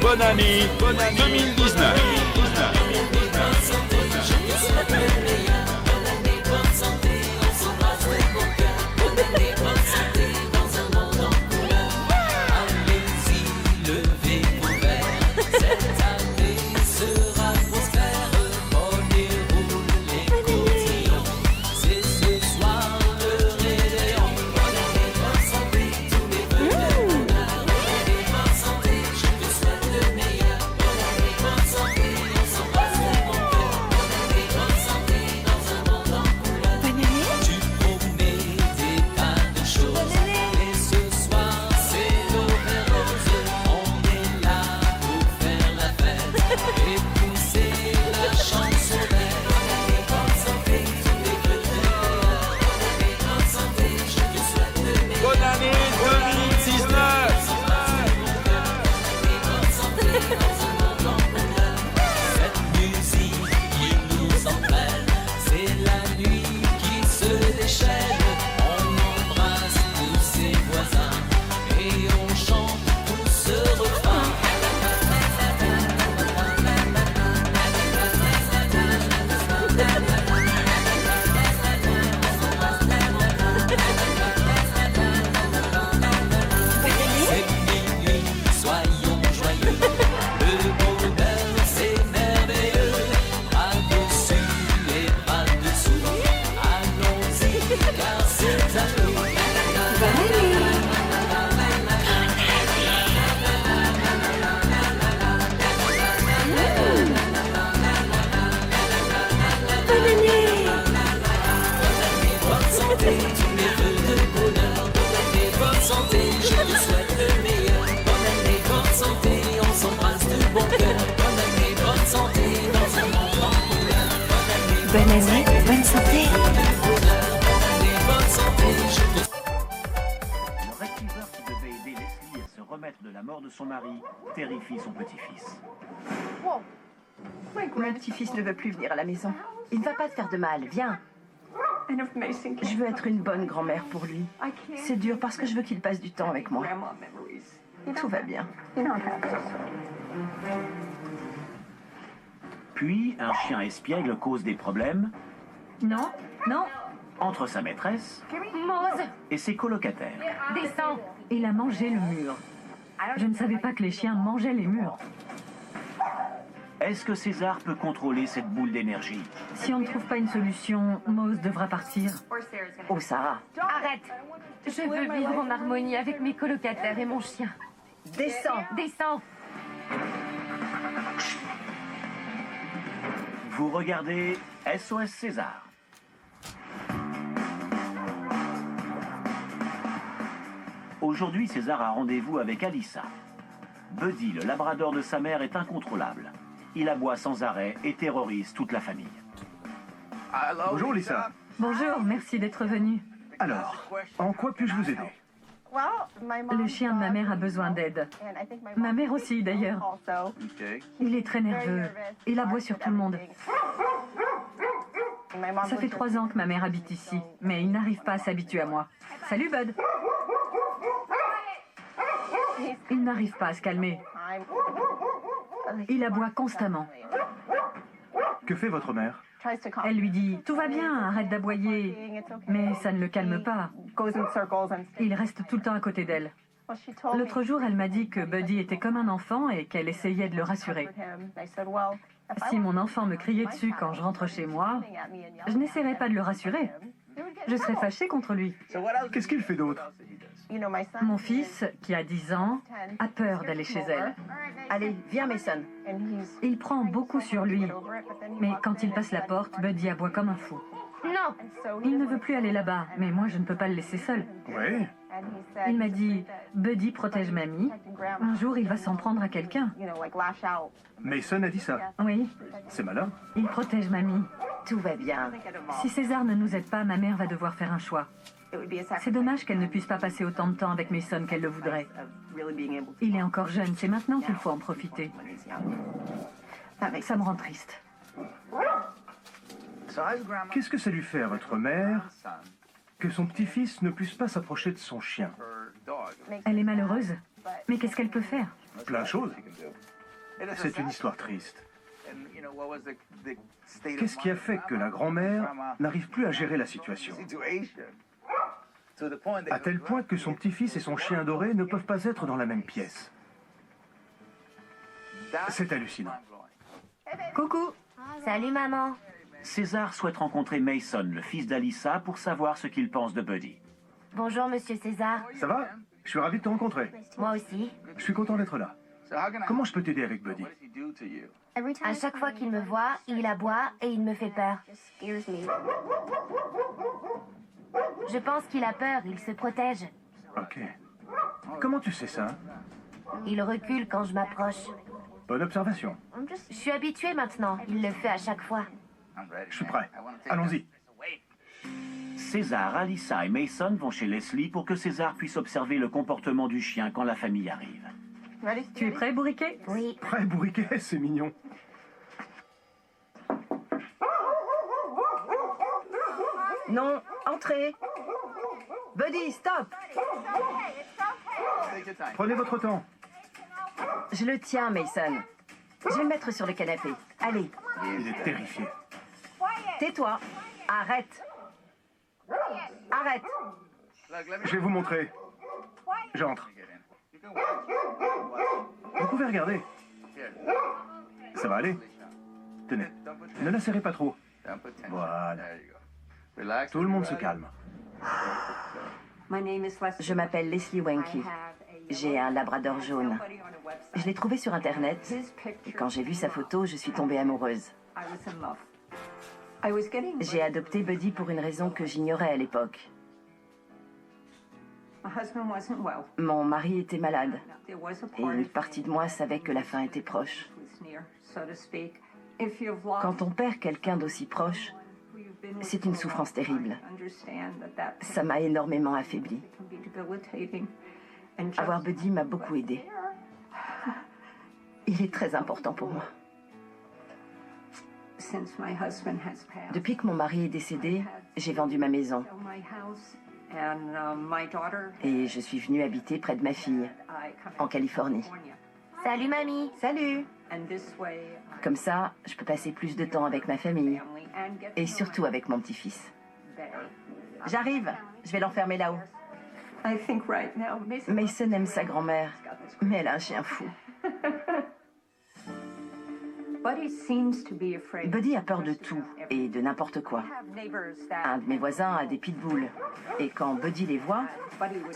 bonne année 2019. Bonne année 2019. Cette musique qui nous entraîne, c'est la nuit qui se déchaîne. On embrasse tous ses voisins et on chante tout ce refrain. C'est minuit, soyons joyeux. Le bonheur c'est merveilleux. Bras dessus et bras dessous. Allons-y car c'est à nous. Bonne santé, tous mes vœux de bonheur. Bonne année, bonne santé, je te souhaite le meilleur. Bonne année, bonne santé, on s'embrasse de bon cœur. Bonne année, bonne santé, dans un monde en couleur. Bonne année, bonne santé. Bonne année, bonne santé, je te Le receveur qui devait aider Leslie à se remettre de la mort de son mari terrifie son petit-fils. Le petit-fils ne veut plus venir à la maison. Il ne va pas te faire de mal, viens. Je veux être une bonne grand-mère pour lui. C'est dur parce que je veux qu'il passe du temps avec moi. Tout va bien. Puis, un chien espiègle cause des problèmes Non, non, entre sa maîtresse Mose, et ses colocataires. descends. Il a mangé le mur. Je ne savais pas que les chiens mangeaient les murs. Est-ce que César peut contrôler cette boule d'énergie? Si on ne trouve pas une solution, Mose devra partir. Oh, Sarah, Arrête. Je veux vivre en harmonie avec mes colocataires et mon chien. descends. Descends. Vous regardez SOS César. Aujourd'hui, César a rendez-vous avec Alyssa. Buddy, le labrador de sa mère, est incontrôlable. Il aboie sans arrêt et terrorise toute la famille. Bonjour Lisa. Bonjour, merci d'être venu. Alors, en quoi puis-je vous aider? Le chien de ma mère a besoin d'aide. Ma mère aussi, d'ailleurs. Il est très nerveux. Il aboie sur tout le monde. Ça fait 3 ans que ma mère habite ici, mais il n'arrive pas à s'habituer à moi. Salut, Bud. Il n'arrive pas à se calmer. Il aboie constamment. Que fait votre mère? Elle lui dit « Tout va bien, arrête d'aboyer ». Mais ça ne le calme pas. Il reste tout le temps à côté d'elle. L'autre jour, elle m'a dit que Buddy était comme un enfant et qu'elle essayait de le rassurer. Si mon enfant me criait dessus quand je rentre chez moi, je n'essaierai pas de le rassurer. Je serais fâchée contre lui. Qu'est-ce qu'il fait d'autre? Mon fils, qui a 10 ans, a peur d'aller chez elle. Allez, viens, Mason. Il prend beaucoup sur lui. Mais quand il passe la porte, Buddy aboie comme un fou. Non! Il ne veut plus aller là-bas, mais moi je ne peux pas le laisser seul. Oui. Il m'a dit « Buddy protège mamie. Un jour, il va s'en prendre à quelqu'un. Mason a dit ça. Oui, C'est malin. il protège mamie. Tout va bien. Si César ne nous aide pas, ma mère va devoir faire un choix. C'est dommage qu'elle ne puisse pas passer autant de temps avec Mason qu'elle le voudrait. Il est encore jeune, c'est maintenant qu'il faut en profiter. Ça me rend triste. Qu'est-ce que ça lui fait à votre mère que son petit-fils ne puisse pas s'approcher de son chien? Elle est malheureuse, mais qu'est-ce qu'elle peut faire? Plein de choses. C'est une histoire triste. Qu'est-ce qui a fait que la grand-mère n'arrive plus à gérer la situation? À tel point que son petit-fils et son chien adoré ne peuvent pas être dans la même pièce. C'est hallucinant. Coucou. Salut maman. César souhaite rencontrer Mason, le fils d'Alyssa, pour savoir ce qu'il pense de Buddy. Bonjour monsieur César. Ça va? Je suis ravi de te rencontrer. Moi aussi. Je suis content d'être là. Comment je peux t'aider avec Buddy? À chaque fois qu'il me voit, il aboie et il me fait peur. Je pense qu'il a peur, il se protège. Ok. Comment tu sais ça? Il recule quand je m'approche. Bonne observation. Je suis habituée maintenant, il le fait à chaque fois. Je suis prêt. Allons-y. César, Alyssa et Mason vont chez Leslie pour que César puisse observer le comportement du chien quand la famille arrive. Tu es prêt, bourriquet? Oui. Prêt, bourriquet, c'est mignon. Non, entrez. Buddy, stop. Prenez votre temps. Je le tiens, Mason. Je vais le mettre sur le canapé. Allez, Il est terrifié. tais-toi. Arrête. Arrête. Je vais vous montrer. J'entre. Vous pouvez regarder. Ça va aller. Tenez, ne la serrez pas trop. Voilà. Tout le monde se calme. Je m'appelle Leslie Wenke. J'ai un labrador jaune. Je l'ai trouvé sur Internet. Et quand j'ai vu sa photo, je suis tombée amoureuse. J'ai adopté Buddy pour une raison que j'ignorais à l'époque. Mon mari était malade. Et une partie de moi savait que la fin était proche. Quand on perd quelqu'un d'aussi proche, c'est une souffrance terrible. Ça m'a énormément affaiblie. Avoir Buddy m'a beaucoup aidée. Il est très important pour moi. Depuis que mon mari est décédé, j'ai vendu ma maison. Et je suis venue habiter près de ma fille, en Californie. Salut mamie. Salut! Comme ça, je peux passer plus de temps avec ma famille. Et surtout avec mon petit-fils. J'arrive. Je vais l'enfermer là-haut. Mason aime sa grand-mère, mais elle a un chien fou. Buddy a peur de tout et de n'importe quoi. Un de mes voisins a des pitbulls. Et quand Buddy les voit,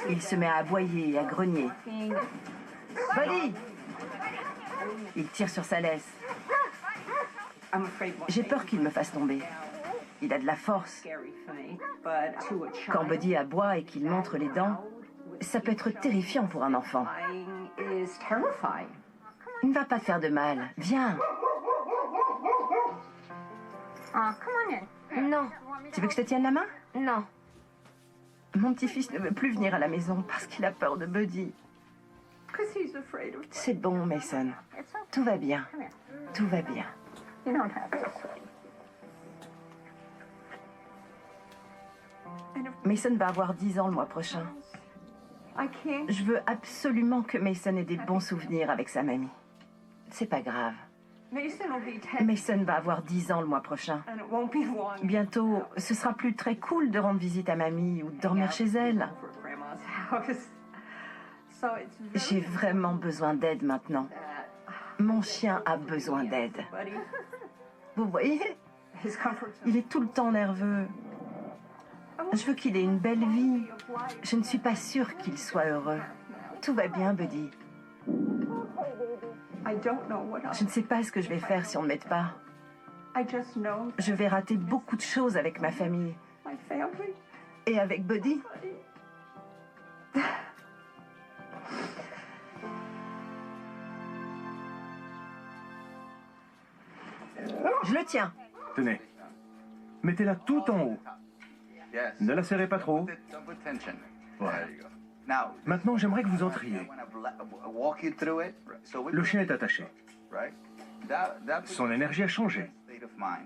il se met à aboyer et à grogner. Buddy! Il tire sur sa laisse. J'ai peur qu'il me fasse tomber. Il a de la force. Quand Buddy aboie et qu'il montre les dents, ça peut être terrifiant pour un enfant. Ne va pas te faire de mal. Viens. Non, Tu veux que je te tienne la main? non. Mon petit-fils ne veut plus venir à la maison parce qu'il a peur de Buddy. C'est bon, Mason. Tout va bien. Tout va bien. Mason va avoir 10 ans le mois prochain. Je veux absolument que Mason ait des bons souvenirs avec sa mamie. C'est pas grave. Mason va avoir 10 ans le mois prochain. Bientôt, ce sera plus très cool de rendre visite à mamie ou de dormir chez elle. J'ai vraiment besoin d'aide maintenant. Mon chien a besoin d'aide. Vous voyez? Il est tout le temps nerveux. Je veux qu'il ait une belle vie. Je ne suis pas sûre qu'il soit heureux. Tout va bien, Buddy. Je ne sais pas ce que je vais faire si on ne m'aide pas. Je vais rater beaucoup de choses avec ma famille. Et avec Buddy. Je le tiens. Tenez. Mettez-la tout en haut. Ne la serrez pas trop. Voilà. Maintenant, j'aimerais que vous entriez. Le chien est attaché. Son énergie a changé.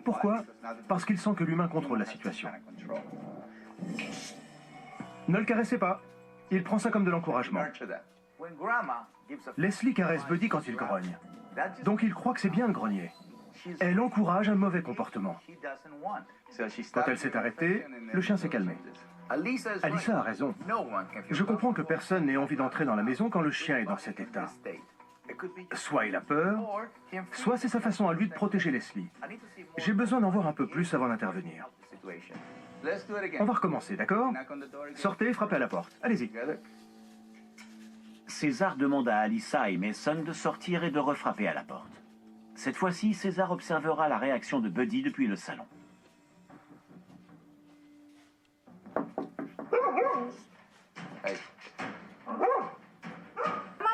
Pourquoi? Parce qu'il sent que l'humain contrôle la situation. Ne le caressez pas. Il prend ça comme de l'encouragement. Leslie caresse Buddy quand il grogne. Donc il croit que c'est bien de grogner. Elle encourage un mauvais comportement. Quand elle s'est arrêtée, le chien s'est calmé. Alyssa a raison. Je comprends que personne n'ait envie d'entrer dans la maison quand le chien est dans cet état. Soit il a peur, soit c'est sa façon à lui de protéger Leslie. J'ai besoin d'en voir un peu plus avant d'intervenir. On va recommencer, d'accord? Sortez, frappez à la porte. Allez-y. César demande à Alyssa et Mason de sortir et de refrapper à la porte. Cette fois-ci, César observera la réaction de Buddy depuis le salon.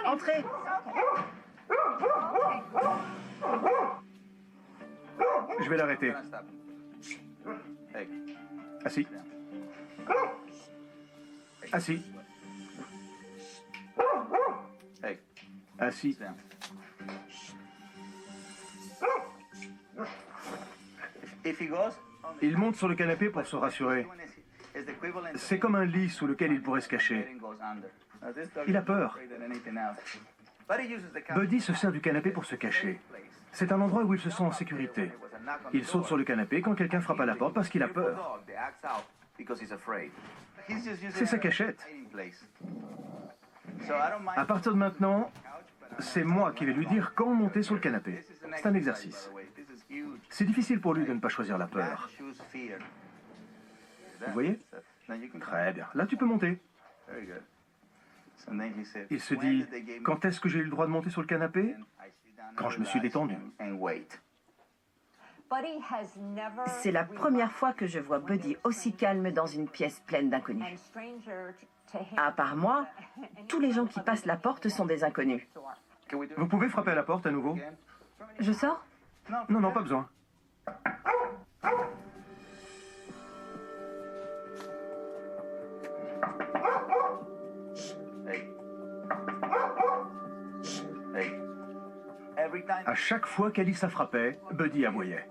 Entrez. Je vais l'arrêter. Assis. Assis. Assis. Il monte sur le canapé pour se rassurer. C'est comme un lit sous lequel il pourrait se cacher. Il a peur. Buddy se sert du canapé pour se cacher. C'est un endroit où il se sent en sécurité. Il saute sur le canapé quand quelqu'un frappe à la porte parce qu'il a peur. C'est sa cachette. À partir de maintenant, c'est moi qui vais lui dire quand monter sur le canapé. C'est un exercice. C'est difficile pour lui de ne pas choisir la peur. Vous voyez? Très bien. Là, tu peux monter. Il se dit, quand est-ce que j'ai eu le droit de monter sur le canapé? Quand je me suis détendu. C'est la première fois que je vois Buddy aussi calme dans une pièce pleine d'inconnus. À part moi, tous les gens qui passent la porte sont des inconnus. Vous pouvez frapper à la porte à nouveau? Je sors? Non, non, pas besoin. À chaque fois qu'Alyssa frappait, Buddy aboyait.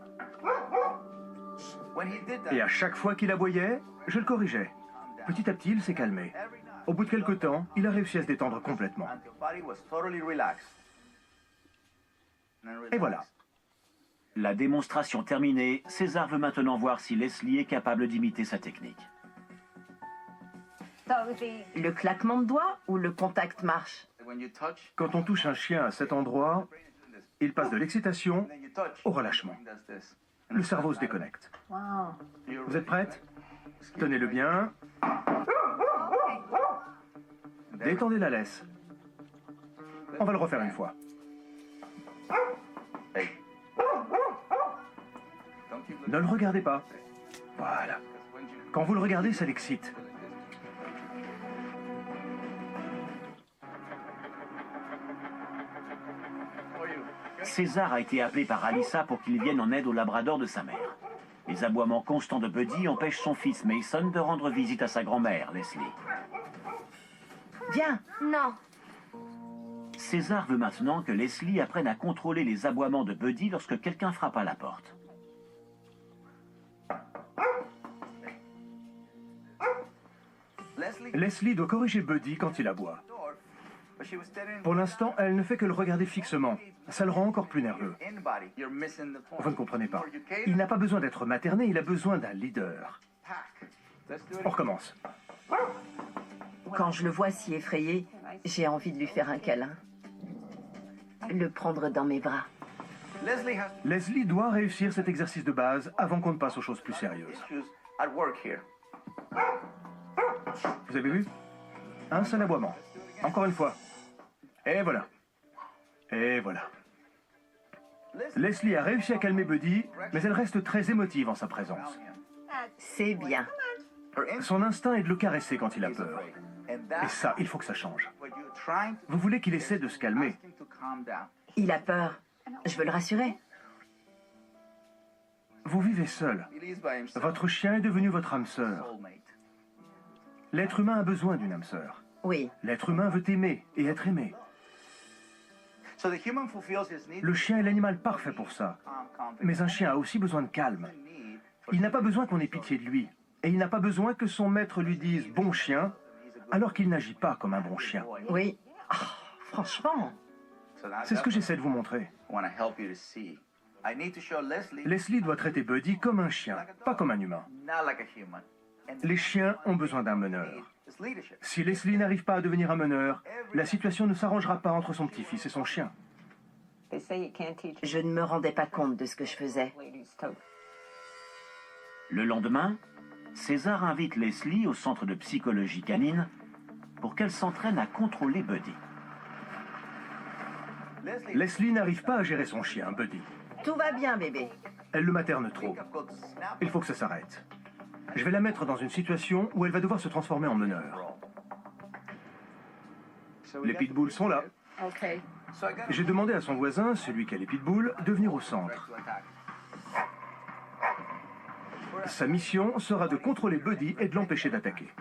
Et à chaque fois qu'il aboyait, je le corrigeais. Petit à petit, il s'est calmé. Au bout de quelque temps, il a réussi à se détendre complètement. Et voilà. La démonstration terminée, César veut maintenant voir si Leslie est capable d'imiter sa technique. Le claquement de doigts ou le contact marche? Quand on touche un chien à cet endroit, il passe de l'excitation au relâchement. Le cerveau se déconnecte. Vous êtes prête? Tenez-le bien. Détendez la laisse. On va le refaire une fois. Ne le regardez pas. Voilà. Quand vous le regardez, ça l'excite. César a été appelé par Alyssa pour qu'il vienne en aide au labrador de sa mère. Les aboiements constants de Buddy empêchent son fils Mason de rendre visite à sa grand-mère, Leslie. Viens. Non. César veut maintenant que Leslie apprenne à contrôler les aboiements de Buddy lorsque quelqu'un frappe à la porte. Leslie doit corriger Buddy quand il aboie. Pour l'instant, elle ne fait que le regarder fixement. Ça le rend encore plus nerveux. Vous ne comprenez pas. Il n'a pas besoin d'être materné, il a besoin d'un leader. On recommence. Quand je le vois si effrayé, j'ai envie de lui faire un câlin. Le prendre dans mes bras. Leslie doit réussir cet exercice de base avant qu'on ne passe aux choses plus sérieuses. Vous avez vu? Un seul aboiement. Encore une fois. Et voilà. Et voilà. Leslie a réussi à calmer Buddy, mais elle reste très émotive en sa présence. C'est bien. Son instinct est de le caresser quand il a peur. Et ça, il faut que ça change. Vous voulez qu'il essaie de se calmer. Il a peur. Je veux le rassurer. Vous vivez seul. Votre chien est devenu votre âme sœur. L'être humain a besoin d'une âme sœur. Oui. L'être humain veut aimer et être aimé. Le chien est l'animal parfait pour ça. Mais un chien a aussi besoin de calme. Il n'a pas besoin qu'on ait pitié de lui. Et il n'a pas besoin que son maître lui dise « bon chien » alors qu'il n'agit pas comme un bon chien. Oui. Oh, franchement. C'est ce que j'essaie de vous montrer. Leslie doit traiter Buddy comme un chien, pas comme un humain. Les chiens ont besoin d'un meneur. Si Leslie n'arrive pas à devenir un meneur, la situation ne s'arrangera pas entre son petit-fils et son chien. Je ne me rendais pas compte de ce que je faisais. Le lendemain, César invite Leslie au centre de psychologie canine pour qu'elle s'entraîne à contrôler Buddy. Leslie n'arrive pas à gérer son chien, Buddy. Tout va bien, bébé. Elle le materne trop. Il faut que ça s'arrête. Je vais la mettre dans une situation où elle va devoir se transformer en meneur. Les pitbulls sont là. J'ai demandé à son voisin, celui qui a les pitbulls, de venir au centre. Sa mission sera de contrôler Buddy et de l'empêcher d'attaquer.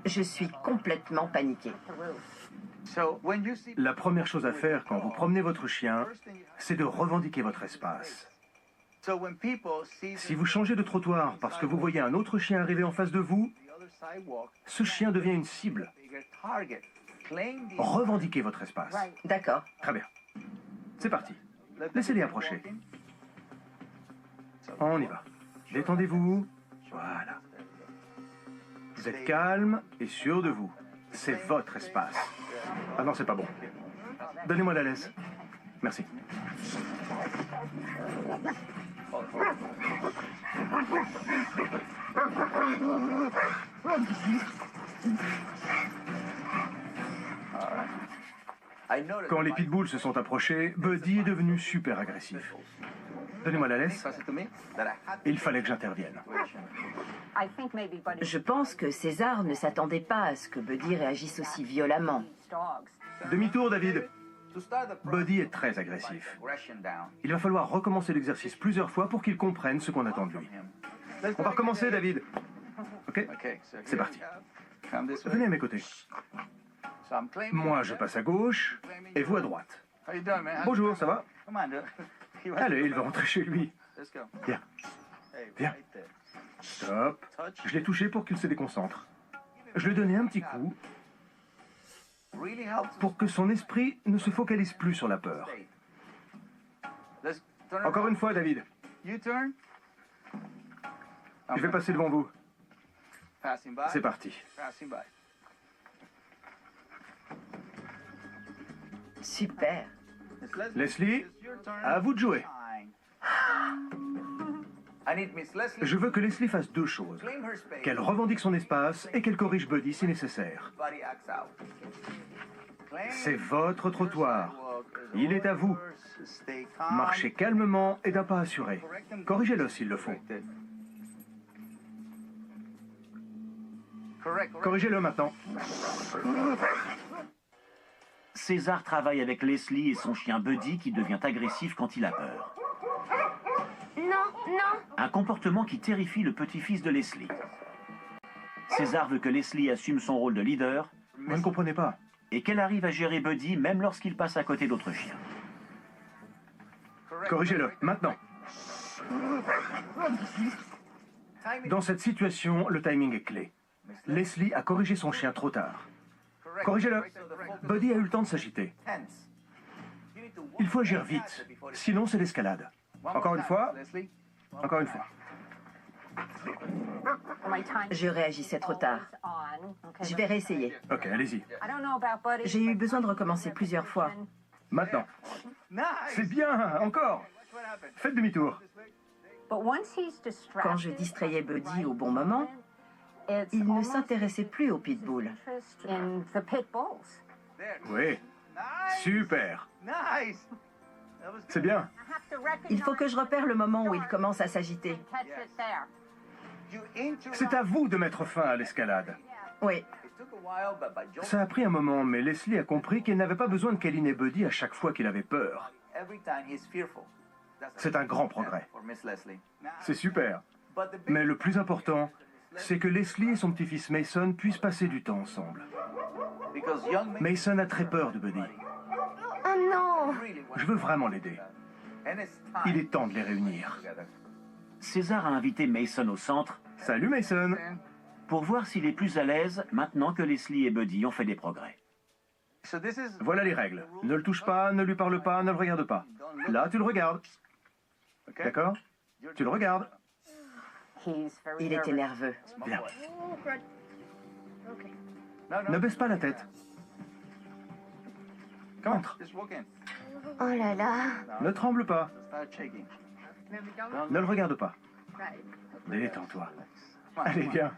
Je suis complètement paniquée. La première chose à faire quand vous promenez votre chien, c'est de revendiquer votre espace. Si vous changez de trottoir parce que vous voyez un autre chien arriver en face de vous, ce chien devient une cible. Revendiquez votre espace. D'accord. Très bien. C'est parti. Laissez-les approcher. On y va. Détendez-vous. Voilà. Vous êtes calme et sûr de vous. C'est votre espace. Ah non, c'est pas bon. Donnez-moi la laisse. Merci. Quand les pitbulls se sont approchés, Buddy est devenu super agressif. Donnez-moi la laisse. Il fallait que j'intervienne. Je pense que César ne s'attendait pas à ce que Buddy réagisse aussi violemment. Demi-tour, David. Buddy est très agressif. Il va falloir recommencer l'exercice plusieurs fois pour qu'il comprenne ce qu'on attend de lui. On va recommencer, David. Ok? C'est parti. Venez à mes côtés. Moi, je passe à gauche et vous à droite. Bonjour, ça va? Allez, il va rentrer chez lui. Viens. Viens. Stop. Je l'ai touché pour qu'il se déconcentre. Je lui ai donné un petit coup pour que son esprit ne se focalise plus sur la peur. Encore une fois, David. Je vais passer devant vous. C'est parti. Super. Leslie, à vous de jouer. Je veux que Leslie fasse deux choses. Qu'elle revendique son espace et qu'elle corrige Buddy si nécessaire. C'est votre trottoir. Il est à vous. Marchez calmement et d'un pas assuré. Corrigez-le s'il le faut. Corrigez-le maintenant. César travaille avec Leslie et son chien Buddy qui devient agressif quand il a peur. Non, non. Un comportement qui terrifie le petit-fils de Leslie. César veut que Leslie assume son rôle de leader Vous ne comprenez pas. et qu'elle arrive à gérer Buddy même lorsqu'il passe à côté d'autres chiens. Corrigez-le maintenant. Dans cette situation, le timing est clé. Leslie a corrigé son chien trop tard. Corrigez-le. Buddy a eu le temps de s'agiter. Il faut agir vite, sinon c'est l'escalade. Encore une fois. Encore une fois. Je réagissais trop tard. Je vais réessayer. Ok, allez-y. J'ai eu besoin de recommencer plusieurs fois. Maintenant. C'est bien, encore. Faites demi-tour. Quand je distrayais Buddy au bon moment, il ne s'intéressait plus aux pitbulls. Oui. Super. C'est bien. Il faut que je repère le moment où il commence à s'agiter. C'est à vous de mettre fin à l'escalade. Oui, Ça a pris un moment, mais Leslie a compris qu'elle n'avait pas besoin de câliner Buddy à chaque fois qu'il avait peur. C'est un grand progrès. C'est super. Mais le plus important, c'est que Leslie et son petit-fils Mason puissent passer du temps ensemble. Mason a très peur de Buddy. Oh non. Je veux vraiment l'aider. Il est temps de les réunir. César a invité Mason au centre Salut Mason. pour voir s'il est plus à l'aise maintenant que Leslie et Buddy ont fait des progrès. Voilà les règles. Ne le touche pas, ne lui parle pas, ne le regarde pas. Là, tu le regardes. D'accord? Tu le regardes. Il était nerveux. Bien. Ne baisse pas la tête. Entre. Oh là là. Ne tremble pas. Ne le regarde pas. Détends-toi. Allez, viens.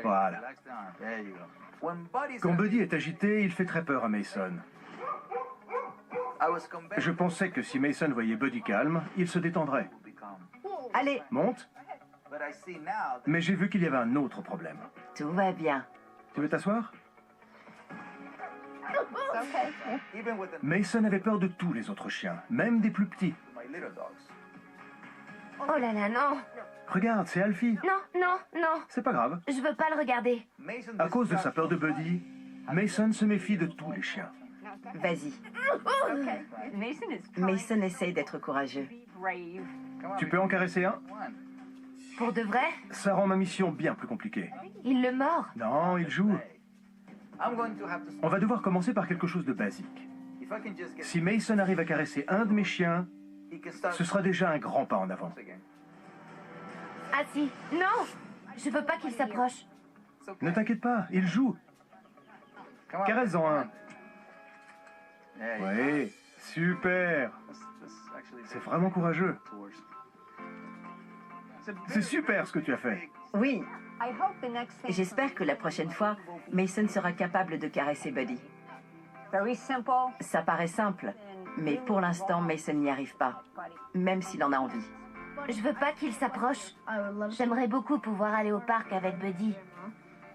Voilà. Quand Buddy est agité, il fait très peur à Mason. Je pensais que si Mason voyait Buddy calme, il se détendrait. Allez, Monte. Mais j'ai vu qu'il y avait un autre problème. tout va bien. Tu veux t'asseoir? Mason avait peur de tous les autres chiens, même des plus petits. Oh là là, non. Regarde, c'est Alfie. Non, non, non. C'est pas grave. Je veux pas le regarder. À cause de sa peur de Buddy, Mason se méfie de tous les chiens. Vas-y. Mason essaye d'être courageux. Tu peux en caresser un? Pour de vrai? Ça rend ma mission bien plus compliquée. Il le mord. Non, il joue. On va devoir commencer par quelque chose de basique. Si Mason arrive à caresser un de mes chiens, ce sera déjà un grand pas en avant. Ah si. Non. Je veux pas qu'il s'approche. Ne t'inquiète pas, il joue. Caresse-en un. Oui, super. C'est vraiment courageux. C'est super ce que tu as fait. Oui. J'espère que la prochaine fois, Mason sera capable de caresser Buddy. Ça paraît simple, mais pour l'instant, Mason n'y arrive pas, même s'il en a envie. Je veux pas qu'il s'approche. J'aimerais beaucoup pouvoir aller au parc avec Buddy.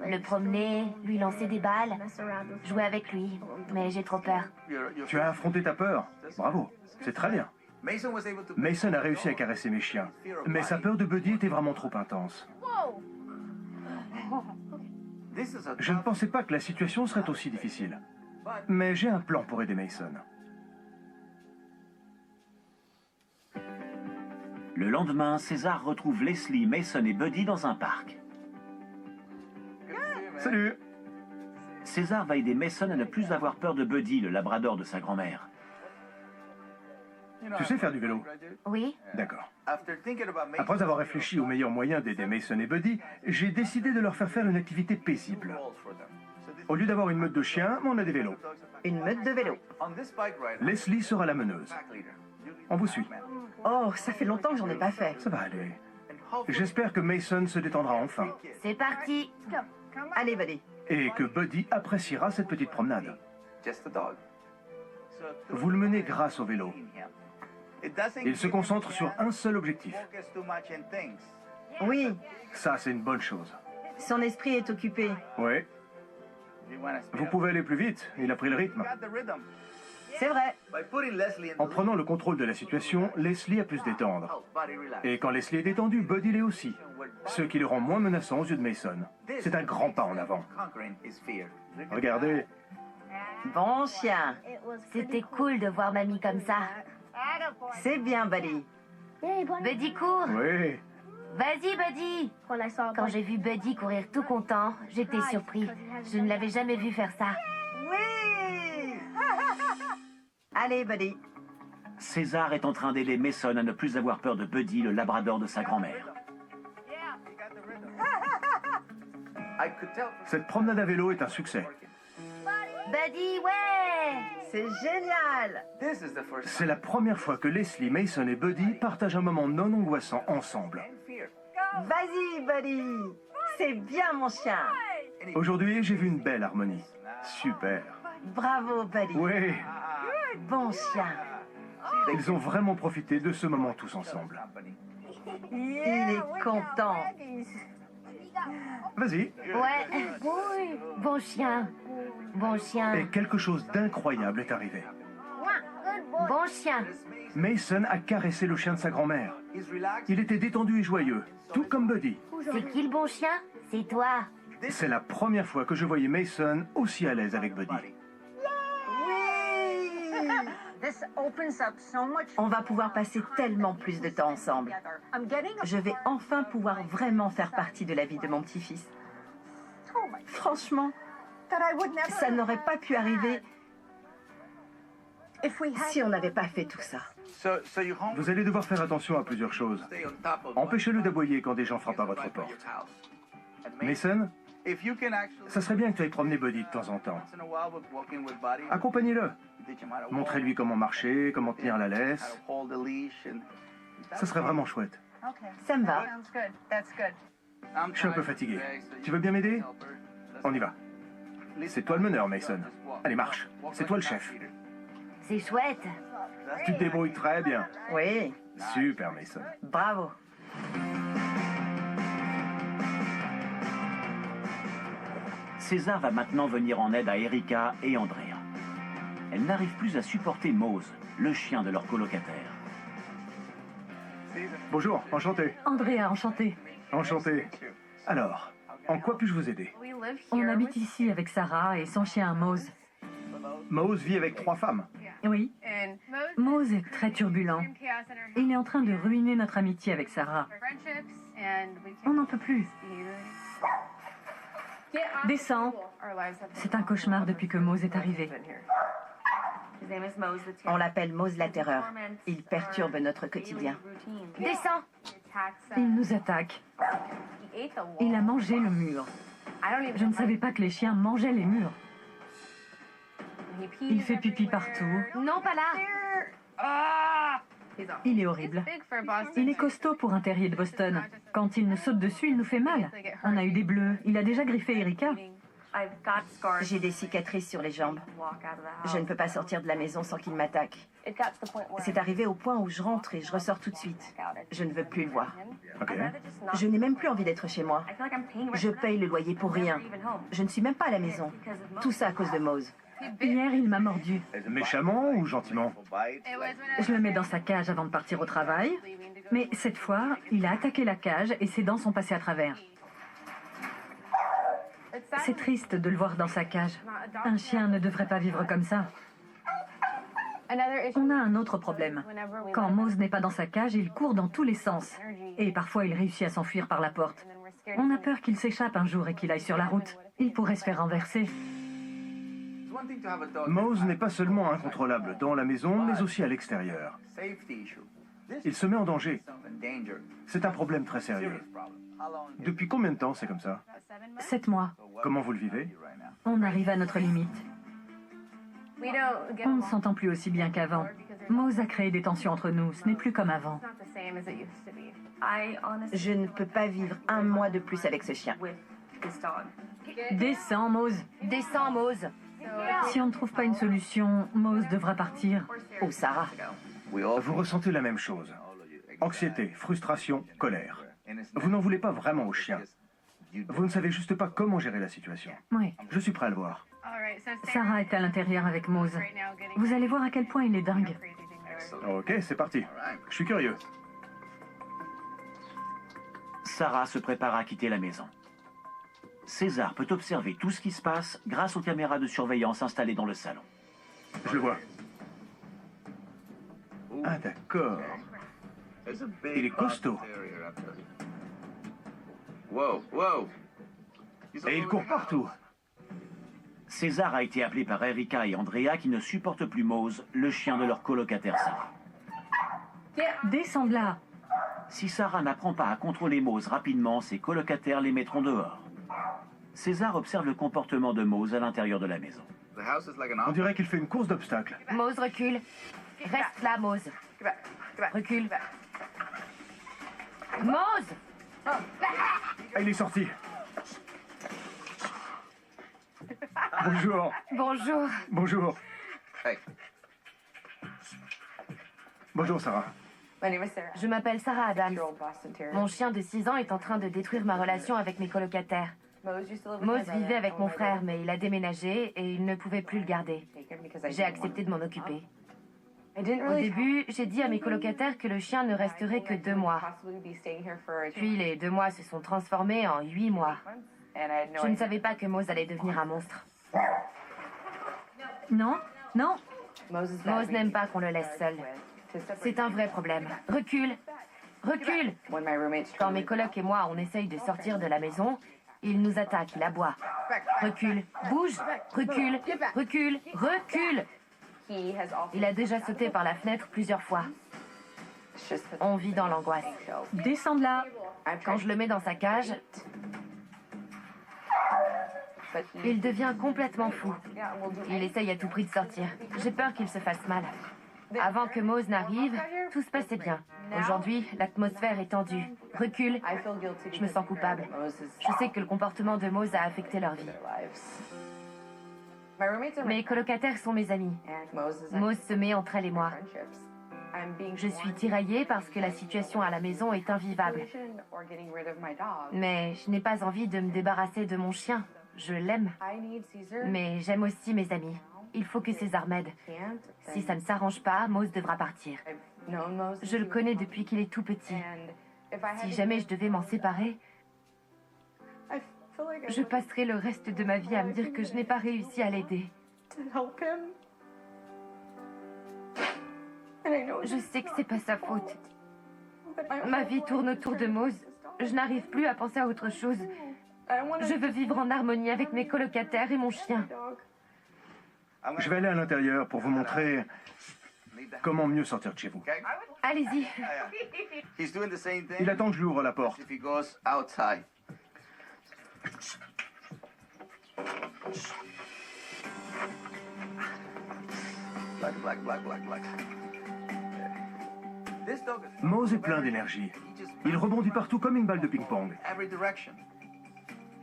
Le promener, lui lancer des balles, jouer avec lui. Mais j'ai trop peur. Tu as affronté ta peur. Bravo, c'est très bien. Mason a réussi à caresser mes chiens, mais sa peur de Buddy était vraiment trop intense. Je ne pensais pas que la situation serait aussi difficile. Mais j'ai un plan pour aider Mason. Le lendemain, César retrouve Leslie, Mason et Buddy dans un parc. Salut. César va aider Mason à ne plus avoir peur de Buddy, le labrador de sa grand-mère. Tu sais faire du vélo? Oui? D'accord. Après avoir réfléchi au meilleur moyen d'aider Mason et Buddy, j'ai décidé de leur faire une activité paisible. Au lieu d'avoir une meute de chiens, on a des vélos. Une meute de vélo. Leslie sera la meneuse. On vous suit. Oh, ça fait longtemps que j'en ai pas fait. Ça va aller. J'espère que Mason se détendra enfin. C'est parti. Allez, Buddy. Et que Buddy appréciera cette petite promenade. Vous le menez grâce au vélo. Il se concentre sur un seul objectif. Oui, Ça, c'est une bonne chose. son esprit est occupé. Oui. Vous pouvez aller plus vite. Il a pris le rythme. C'est vrai. En prenant le contrôle de la situation, Leslie a pu se détendre. Et quand Leslie est détendue, Buddy l'est aussi. Ce qui le rend moins menaçant aux yeux de Mason. C'est un grand pas en avant. Regardez. Bon chien. C'était cool de voir mamie comme ça. C'est bien, Buddy. Buddy court. Oui. Vas-y, Buddy. Quand j'ai vu Buddy courir tout content, j'étais surpris. Je ne l'avais jamais vu faire ça. Oui. Allez, Buddy. César est en train d'aider Mason à ne plus avoir peur de Buddy, le labrador de sa grand-mère. Cette promenade à vélo est un succès. Buddy, ouais. C'est génial. C'est la première fois que Leslie, Mason et Buddy partagent un moment non angoissant ensemble. Vas-y, Buddy. C'est bien, mon chien. Aujourd'hui, j'ai vu une belle harmonie. Super. Bravo, Buddy. Oui, Bon chien. ils ont vraiment profité de ce moment tous ensemble. Il est content. Vas-y. Ouais. Bon chien. Bon chien. Et quelque chose d'incroyable est arrivé. Bon chien. Mason a caressé le chien de sa grand-mère. Il était détendu et joyeux, tout comme Buddy. C'est qui le bon chien? C'est toi. C'est la première fois que je voyais Mason aussi à l'aise avec Buddy. On va pouvoir passer tellement plus de temps ensemble. Je vais enfin pouvoir vraiment faire partie de la vie de mon petit-fils. Franchement, ça n'aurait pas pu arriver Si on n'avait pas fait tout ça. Vous allez devoir faire attention à plusieurs choses. Empêchez-le d'aboyer quand des gens frappent à votre porte. Mason, ça serait bien que tu ailles promener Buddy de temps en temps. Accompagnez-le. Montrez-lui comment marcher, comment tenir la laisse. Ça serait vraiment chouette. Ça me va. Je suis un peu fatigué. Tu veux bien m'aider? On y va. C'est toi le meneur, Mason. Allez, marche. C'est toi le chef. C'est chouette. Tu te débrouilles très bien. Oui, Super, Mason. bravo. César va maintenant venir en aide à Erika et Andrea. Elle n'arrive plus à supporter Mose, le chien de leur colocataire. Bonjour, enchanté. Andrea, enchantée. Enchanté. Alors, en quoi puis-je vous aider? On habite ici avec Sarah et son chien Mose. Mose vit avec 3 femmes. Oui, Mose est très turbulent. Il est en train de ruiner notre amitié avec Sarah. On n'en peut plus. Descends. C'est un cauchemar depuis que Mose est arrivé. On l'appelle Mose la terreur. Il perturbe notre quotidien. Descends. Il nous attaque. Il a mangé le mur. Je ne savais pas que les chiens mangeaient les murs. Il fait pipi partout. Non, pas là. Il est horrible. Il est costaud pour un terrier de Boston. Quand il nous saute dessus, il nous fait mal. On a eu des bleus. Il a déjà griffé Erika. J'ai des cicatrices sur les jambes. Je ne peux pas sortir de la maison sans qu'il m'attaque. C'est arrivé au point où je rentre et je ressors tout de suite. Je ne veux plus le voir. Ok. Je n'ai même plus envie d'être chez moi. Je paye le loyer pour rien. Je ne suis même pas à la maison. Tout ça à cause de Mose. Hier, il m'a mordu. Méchamment ou gentiment? Je le mets dans sa cage avant de partir au travail. Mais cette fois, il a attaqué la cage et ses dents sont passées à travers. C'est triste de le voir dans sa cage. Un chien ne devrait pas vivre comme ça. On a un autre problème. Quand Mose n'est pas dans sa cage, il court dans tous les sens. Et parfois, il réussit à s'enfuir par la porte. On a peur qu'il s'échappe un jour et qu'il aille sur la route. Il pourrait se faire renverser. Mose n'est pas seulement incontrôlable dans la maison, mais aussi à l'extérieur. Il se met en danger. C'est un problème très sérieux. Depuis combien de temps c'est comme ça? 7 mois. Comment vous le vivez? On arrive à notre limite. On ne s'entend plus aussi bien qu'avant. Mose a créé des tensions entre nous. Ce n'est plus comme avant. Je ne peux pas vivre un mois de plus avec ce chien. Descends, Mose. Descends, Mose. Si on ne trouve pas une solution, Mose devra partir. Oh, Sarah. Vous ressentez la même chose. Anxiété, frustration, colère. Vous n'en voulez pas vraiment au chien. Vous ne savez juste pas comment gérer la situation. Oui. Je suis prêt à le voir. Sarah est à l'intérieur avec Mose. Vous allez voir à quel point il est dingue. Ok, c'est parti. Je suis curieux. Sarah se prépare à quitter la maison. César peut observer tout ce qui se passe grâce aux caméras de surveillance installées dans le salon. Je le vois. Ah, d'accord. Il est costaud. Et il court partout. César a été appelé par Erika et Andrea qui ne supportent plus Mose, le chien de leur colocataire Sarah. Descends de là. Si Sarah n'apprend pas à contrôler Mose rapidement, ses colocataires les mettront dehors. César observe le comportement de Mose à l'intérieur de la maison. On dirait qu'il fait une course d'obstacles. Mose, recule. Reste là, Mose. Recule. Mose! Ah, il est sorti. Bonjour. Bonjour. Bonjour. Bonjour, Sarah. Je m'appelle Sarah Adams. Mon chien de 6 ans est en train de détruire ma relation avec mes colocataires. Mose vivait avec mon frère, mais il a déménagé et il ne pouvait plus le garder. J'ai accepté de m'en occuper. Au début, j'ai dit à mes colocataires que le chien ne resterait que 2 mois. Puis les 2 mois se sont transformés en 8 mois. Je ne savais pas que Mose allait devenir un monstre. Non, non. Mose n'aime pas qu'on le laisse seul. C'est un vrai problème. Recule. Recule. Quand mes colocs et moi, on essaye de sortir de la maison, il nous attaque, il aboie. Recule. Bouge. Recule. Recule. Recule. Il a déjà sauté par la fenêtre plusieurs fois. On vit dans l'angoisse. Descends de là. Quand je le mets dans sa cage, il devient complètement fou. Il essaye à tout prix de sortir. J'ai peur qu'il se fasse mal. Avant que Mose n'arrive, tout se passait bien. Aujourd'hui, l'atmosphère est tendue. Recule. Je me sens coupable. Je sais que le comportement de Mose a affecté leur vie. Mes colocataires sont mes amis. Mose se met entre elle et moi. Je suis tiraillée parce que la situation à la maison est invivable. Mais je n'ai pas envie de me débarrasser de mon chien. Je l'aime. Mais j'aime aussi mes amis. Il faut que César m'aide. Si ça ne s'arrange pas, Mose devra partir. Je le connais depuis qu'il est tout petit. Si jamais je devais m'en séparer, je passerai le reste de ma vie à me dire que je n'ai pas réussi à l'aider. Je sais que c'est pas sa faute. Ma vie tourne autour de Mose. Je n'arrive plus à penser à autre chose. Je veux vivre en harmonie avec mes colocataires et mon chien. Je vais aller à l'intérieur pour vous montrer comment mieux sortir de chez vous. Allez-y. Il attend que je lui ouvre la porte. Mose est plein d'énergie. Il rebondit partout comme une balle de ping-pong.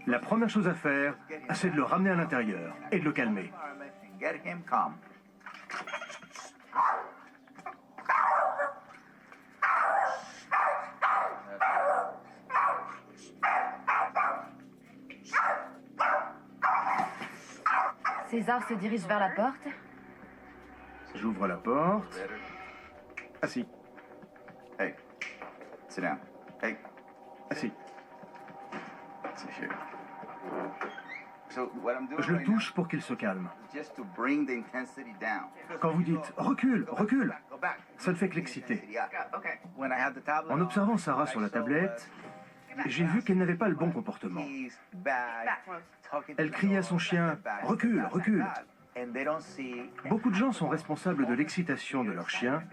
La première chose à faire, c'est de le ramener à l'intérieur et de le calmer. César se dirige vers la porte. J'ouvre la porte. Assis. Hey, sit down. Hey, Assis. sit here. So what I'm doing Je le right now touche pour qu'il se calme. is just to bring the intensity down. Quand vous dites « recule, recule Go back. », ça ne fait que l'exciter. Yeah. When I had the tablet En observant Sarah sur la tablette, j'ai vu qu'elle n'avait pas le bon comportement. he's back, talking to Elle the criait à dog, son chien back, « recule, back, recule back. And they don't see Beaucoup de gens sont responsables de l'excitation de leurs chiens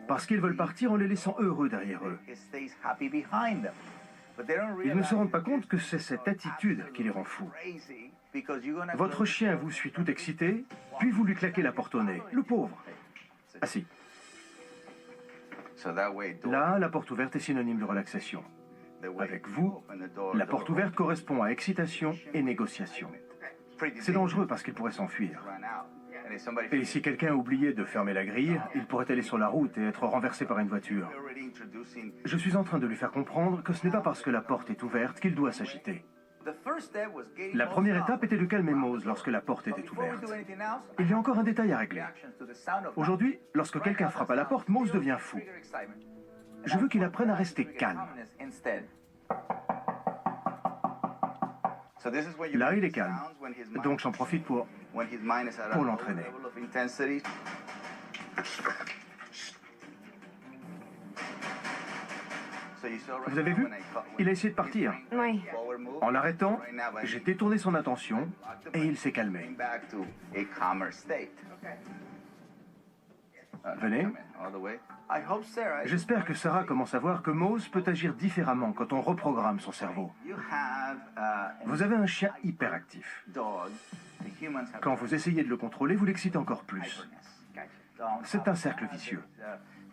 parce qu'ils veulent partir en les laissant heureux derrière eux. it stays happy behind them. But they don't Ils ne se rendent pas realize compte que c'est cette attitude qui les rend fous. crazy because you're gonna Votre chien vous suit tout excité, puis vous lui claquez la porte au nez. Le pauvre. Assis. So that way, door, Là, la porte ouverte est synonyme de relaxation. the way Avec vous, open the door, la the porte door ouverte correspond à excitation et négociation. pretty C'est dangereux parce qu'il pourrait s'enfuir. run out. And if somebody Et si quelqu'un a oublié de fermer la grille, il pourrait aller sur la route et être renversé par une voiture. you're already introducing Je suis en train de lui faire comprendre que ce n'est pas parce que la porte est ouverte qu'il doit s'agiter. the first step was getting La Mose première out. étape était de calmer Mose lorsque la porte était Before we ouverte. do anything else, Il y a encore un détail à régler. reactions to the sound of Aujourd'hui, lorsque quelqu'un frappe à la porte, Mose devient fou. trigger excitement. Je veux qu'il apprenne à rester calme. Calmness instead. So this is when you Là, make il est the calme. sounds when his mind- Donc j'en profite pour... when his mind is at a pour low l'entraîner. level of intensity. So you saw right Vous avez now vu? when I cut- when Il a essayé de partir. Oui. forward move, En l'arrêtant, right now, by j'ai détourné son attention et il s'est calmé. getting back to a calmer state. Venez. Come in all the way. I hope Sarah. J'espère que Sarah commence à voir que Mose peut agir différemment quand on reprogramme son cerveau. You have a Vous avez un chien hyperactif. dog. The humans have Quand vous essayez de le contrôler, vous l'excitez encore plus. C'est un cercle vicieux.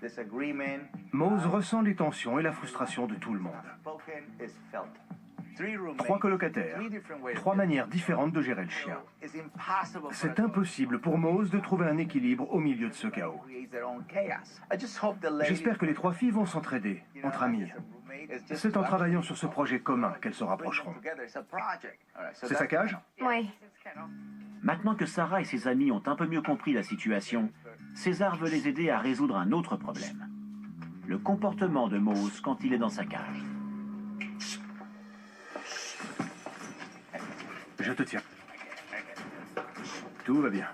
Disagreement. Mose ressent les tensions et la frustration de tout le monde. Spoken is felt. Three roommates, 3 colocataires, three different ways 3 manières différentes de gérer le chien. It's impossible for C'est a dog impossible pour Mose de trouver un équilibre au milieu de ce chaos. to create their own chaos. I just hope the lady, J'espère que les 3 filles vont s'entraider, you know, entre amis. as a roommate, is just C'est en to travaillant sur ce projet commun qu'elles se bring them rapprocheront. together. It's a project. All right, so C'est sa that's- cage? Oui. Maintenant que Sarah et ses amis ont un peu mieux compris la situation, César veut les aider à résoudre un autre problème. Le comportement de Mose quand il est dans sa cage. Je te tiens. Tout va bien.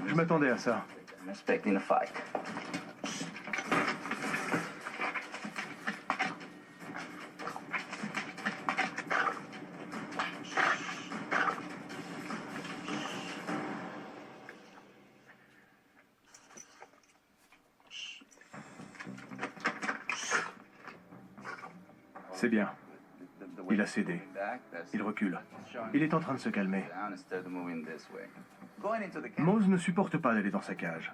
Je m'attendais à ça. I'm expecting a fight. C'est bien. Il a cédé. Il recule. Il est en train de se calmer. Mose ne supporte pas d'aller dans sa cage,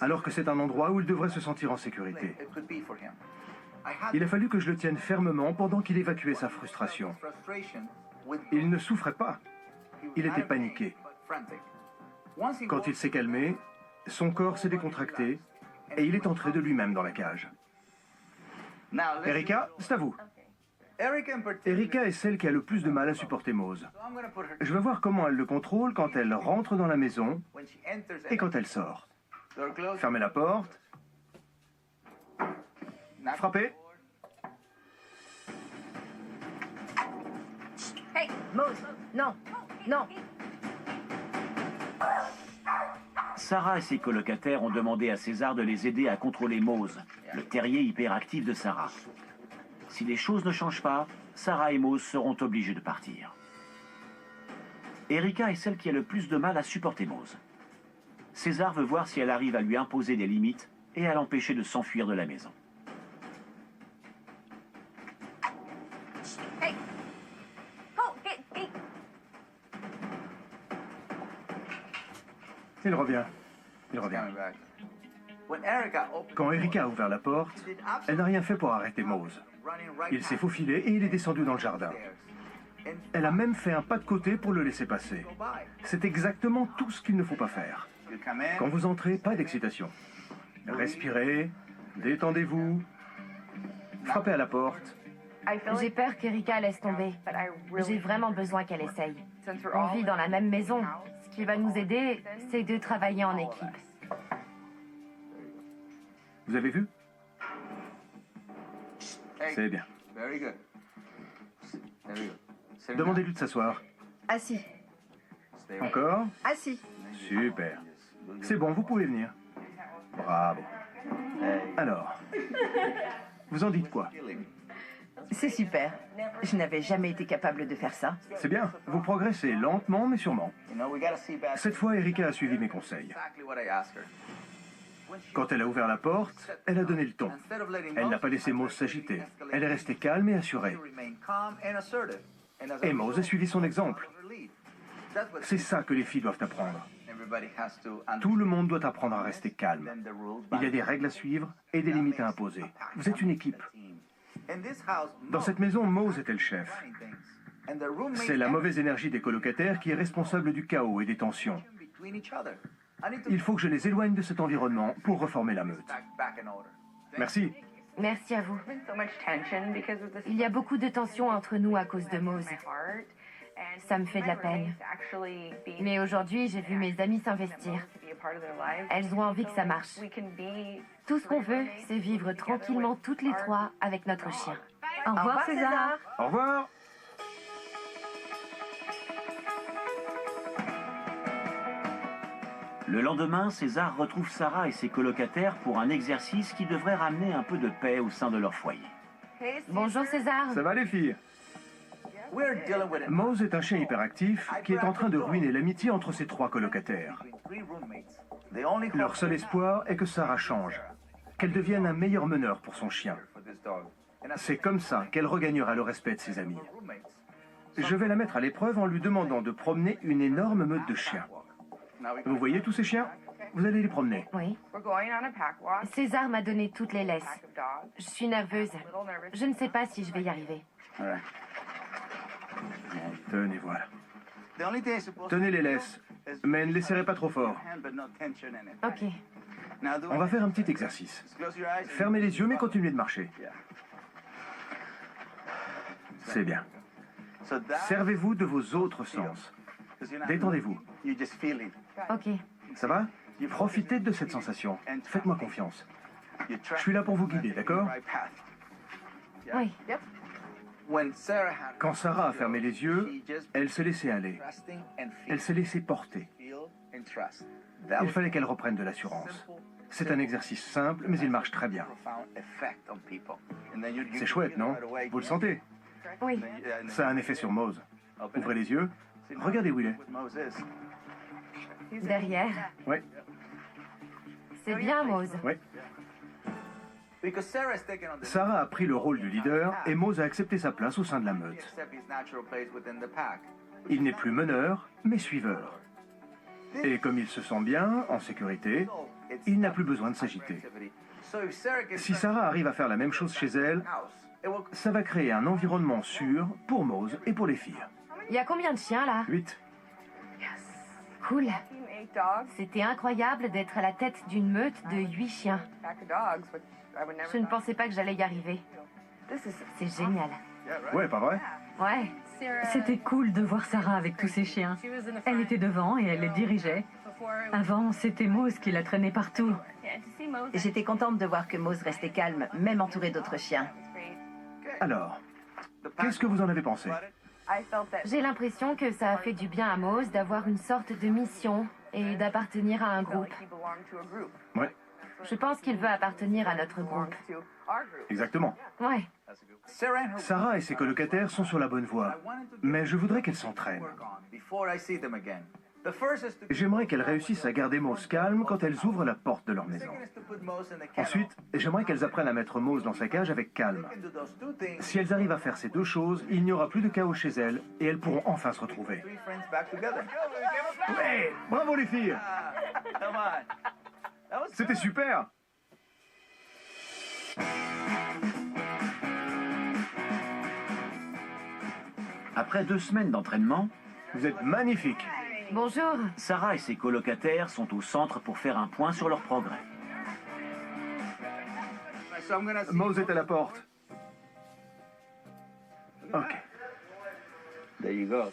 alors que c'est un endroit où il devrait se sentir en sécurité. Il a fallu que je le tienne fermement pendant qu'il évacuait sa frustration. Il ne souffrait pas. Il était paniqué. Quand il s'est calmé, son corps s'est décontracté et il est entré de lui-même dans la cage. Erika, c'est à vous. Erika est celle qui a le plus de mal à supporter Mose. Je vais voir comment elle le contrôle quand elle rentre dans la maison et quand elle sort. Fermez la porte. Frappez. Hey, Mose, non, non. Sarah et ses colocataires ont demandé à César de les aider à contrôler Mose, le terrier hyperactif de Sarah. Si les choses ne changent pas, Sarah et Mose seront obligés de partir. Erika est celle qui a le plus de mal à supporter Mose. César veut voir si elle arrive à lui imposer des limites et à l'empêcher de s'enfuir de la maison. Hey. Oh, hey, hey. Il revient. Il revient. Quand Erika a ouvert la porte, elle n'a rien fait pour arrêter Mose. Il s'est faufilé et il est descendu dans le jardin. Elle a même fait un pas de côté pour le laisser passer. C'est exactement tout ce qu'il ne faut pas faire. Quand vous entrez, pas d'excitation. Respirez, détendez-vous, frappez à la porte. J'ai peur qu'Erika laisse tomber. J'ai vraiment besoin qu'elle essaye. On vit dans la même maison. Ce qui va nous aider, c'est de travailler en équipe. Vous avez vu? C'est bien. Demandez-lui de s'asseoir. Assis, Encore? assis. Super. C'est bon, vous pouvez venir. Bravo. Alors, vous en dites quoi? C'est super. Je n'avais jamais été capable de faire ça. C'est bien, vous progressez lentement mais sûrement. Cette fois, Erika a suivi mes conseils. Quand elle a ouvert la porte, elle a donné le ton. Elle n'a pas laissé Mose s'agiter. Elle est restée calme et assurée. Et Mose a suivi son exemple. C'est ça que les filles doivent apprendre. Tout le monde doit apprendre à rester calme. Il y a des règles à suivre et des limites à imposer. Vous êtes une équipe. Dans cette maison, Mose était le chef. C'est la mauvaise énergie des colocataires qui est responsable du chaos et des tensions. Il faut que je les éloigne de cet environnement pour reformer la meute. Merci. Merci à vous. Il y a beaucoup de tensions entre nous à cause de Mose. Ça me fait de la peine. Mais aujourd'hui, j'ai vu mes amies s'investir. Elles ont envie que ça marche. Tout ce qu'on veut, c'est vivre tranquillement toutes les trois avec notre chien. Au revoir, César. Au revoir. Le lendemain, César retrouve Sarah et ses colocataires pour un exercice qui devrait ramener un peu de paix au sein de leur foyer. Bonjour César. Ça va les filles? Mose est un chien hyperactif qui est en train de ruiner l'amitié entre ses trois colocataires. Leur seul espoir est que Sarah change, qu'elle devienne un meilleur meneur pour son chien. C'est comme ça qu'elle regagnera le respect de ses amis. Je vais la mettre à l'épreuve en lui demandant de promener une énorme meute de chiens. Vous voyez tous ces chiens? Vous allez les promener. Oui. César m'a donné toutes les laisses. Je suis nerveuse. Je ne sais pas si je vais y arriver. Tenez, voilà. Tenez les laisses, mais ne les serrez pas trop fort. Ok. On va faire un petit exercice. Fermez les yeux, mais continuez de marcher. C'est bien. Servez-vous de vos autres sens. Détendez-vous. Ok. Ça va? Profitez de cette sensation. Faites-moi confiance. Je suis là pour vous guider, d'accord? Oui. Quand Sarah a fermé les yeux, elle s'est laissée aller. Elle s'est laissée porter. Il fallait qu'elle reprenne de l'assurance. C'est un exercice simple, mais il marche très bien. C'est chouette, non? Vous le sentez? Oui. Ça a un effet sur Mose. Ouvrez les yeux. Regardez où il est. Derrière. Oui, C'est bien, Mose. oui. Sarah a pris le rôle du leader et Mose a accepté sa place au sein de la meute. Il n'est plus meneur, mais suiveur. Et comme il se sent bien, en sécurité, il n'a plus besoin de s'agiter. Si Sarah arrive à faire la même chose chez elle, ça va créer un environnement sûr pour Mose et pour les filles. Il y a combien de chiens là? 8. Cool. C'était incroyable d'être à la tête d'une meute de 8 chiens. Je ne pensais pas que j'allais y arriver. C'est génial. Ouais, pas vrai? Ouais. C'était cool de voir Sarah avec tous ses chiens. Elle était devant et elle les dirigeait. Avant, c'était Mose qui la traînait partout. J'étais contente de voir que Mose restait calme, même entouré d'autres chiens. Alors, qu'est-ce que vous en avez pensé? J'ai l'impression que ça a fait du bien à Mose d'avoir une sorte de mission et d'appartenir à un groupe. Ouais, Je pense qu'il veut appartenir à notre groupe. exactement. Ouais. Sarah et ses colocataires sont sur la bonne voie, mais je voudrais qu'elles s'entraînent. J'aimerais qu'elles réussissent à garder Mose calme quand elles ouvrent la porte de leur maison. Ensuite, j'aimerais qu'elles apprennent à mettre Mose dans sa cage avec calme. Si elles arrivent à faire ces deux choses, il n'y aura plus de chaos chez elles et elles pourront enfin se retrouver. Ouais, bravo les filles! C'était super! Après 2 semaines d'entraînement, Vous êtes magnifiques! Bonjour. Sarah et ses colocataires sont au centre pour faire un point sur leur progrès. Mose est à la porte. Ok,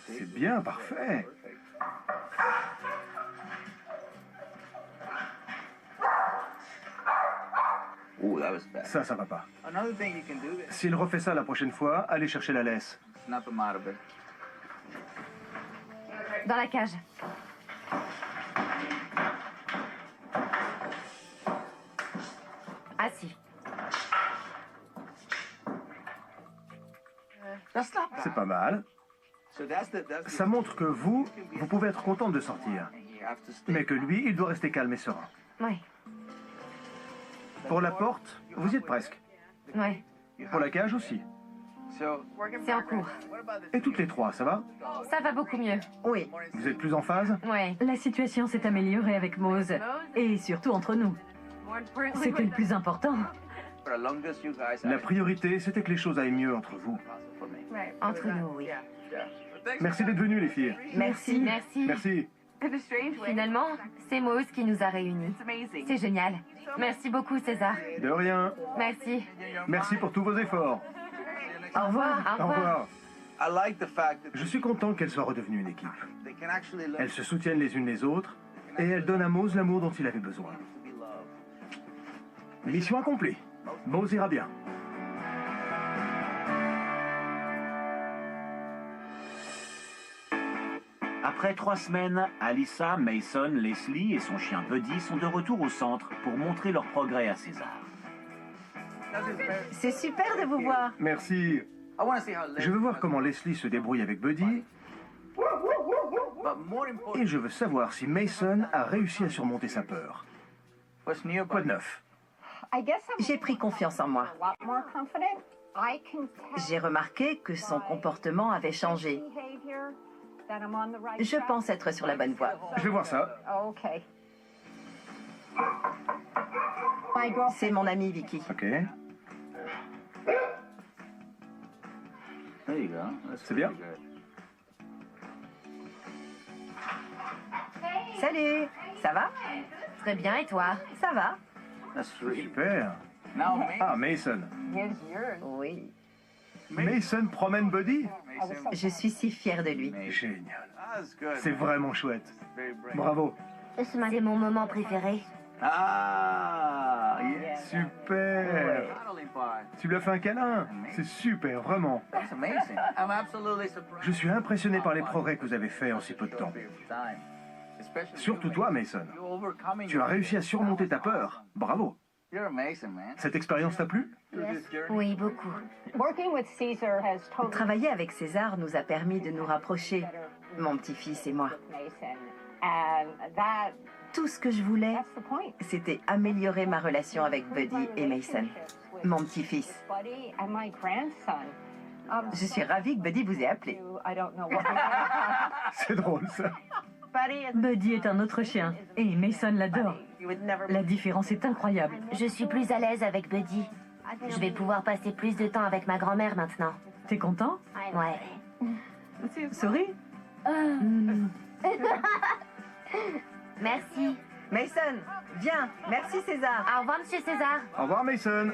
c'est bien, parfait. Ça va pas. S'il refait ça la prochaine fois, allez chercher la laisse. Dans la cage. Assis. C'est pas mal. Ça montre que vous pouvez être contente de sortir. Mais que lui, il doit rester calme et serein. Ouais. Pour la porte, vous y êtes presque. Ouais. Pour la cage aussi. C'est en cours. Et toutes les trois, ça va? Ça va beaucoup mieux. Oui, Vous êtes plus en phase? Ouais. La situation s'est améliorée avec Mose. Et surtout entre nous. C'était le plus important. La priorité, c'était que les choses aillent mieux entre vous. Entre nous, oui. Merci d'être venus, les filles. merci. Merci. Merci. Finalement, c'est Mose qui nous a réunis. C'est génial. Merci beaucoup, César. De rien. Merci. Merci pour tous vos efforts. Au revoir. Au Au revoir. revoir. Je suis content qu'elles soient redevenues une équipe. Elles se soutiennent les unes les autres et elles donnent à Mose l'amour dont il avait besoin. Mission accomplie. Mose ira bien. Après 3 semaines, Alyssa, Mason, Leslie et son chien Buddy sont de retour au centre pour montrer leur progrès à César. C'est super de vous voir. Merci. Je veux voir comment Leslie se débrouille avec Buddy et je veux savoir si Mason a réussi à surmonter sa peur. Quoi de neuf? J'ai pris confiance en moi. J'ai remarqué que son comportement avait changé. Je pense être sur la bonne voie. Je vais voir ça. C'est mon amie Vicky. Ok. C'est bien. Salut, ça va? Très bien, et toi? Ça va? Super. Ah, Mason. Oui. Mason promène Buddy? Je suis si fière de lui. Génial. C'est vraiment chouette. Bravo. C'est mon moment préféré. Super. Tu lui as fait un câlin? C'est super, vraiment. Je suis impressionné par les progrès que vous avez faits en si peu de temps. Surtout toi, Mason. Tu as réussi à surmonter ta peur. Bravo. Cette expérience t'a plu? Oui, beaucoup. Travailler avec César nous a permis de nous rapprocher, mon petit-fils et moi. tout ce que je voulais, c'était améliorer ma relation avec Buddy et Mason, mon petit-fils. Je suis ravie que Buddy vous ait appelé. C'est drôle, ça. Buddy est un autre chien et Mason l'adore. La différence est incroyable. Je suis plus à l'aise avec Buddy. Je vais pouvoir passer plus de temps avec ma grand-mère maintenant. T'es content? Ouais. Souris? Merci. Mason, viens. Merci César. Au revoir, Monsieur César. Au revoir, Mason.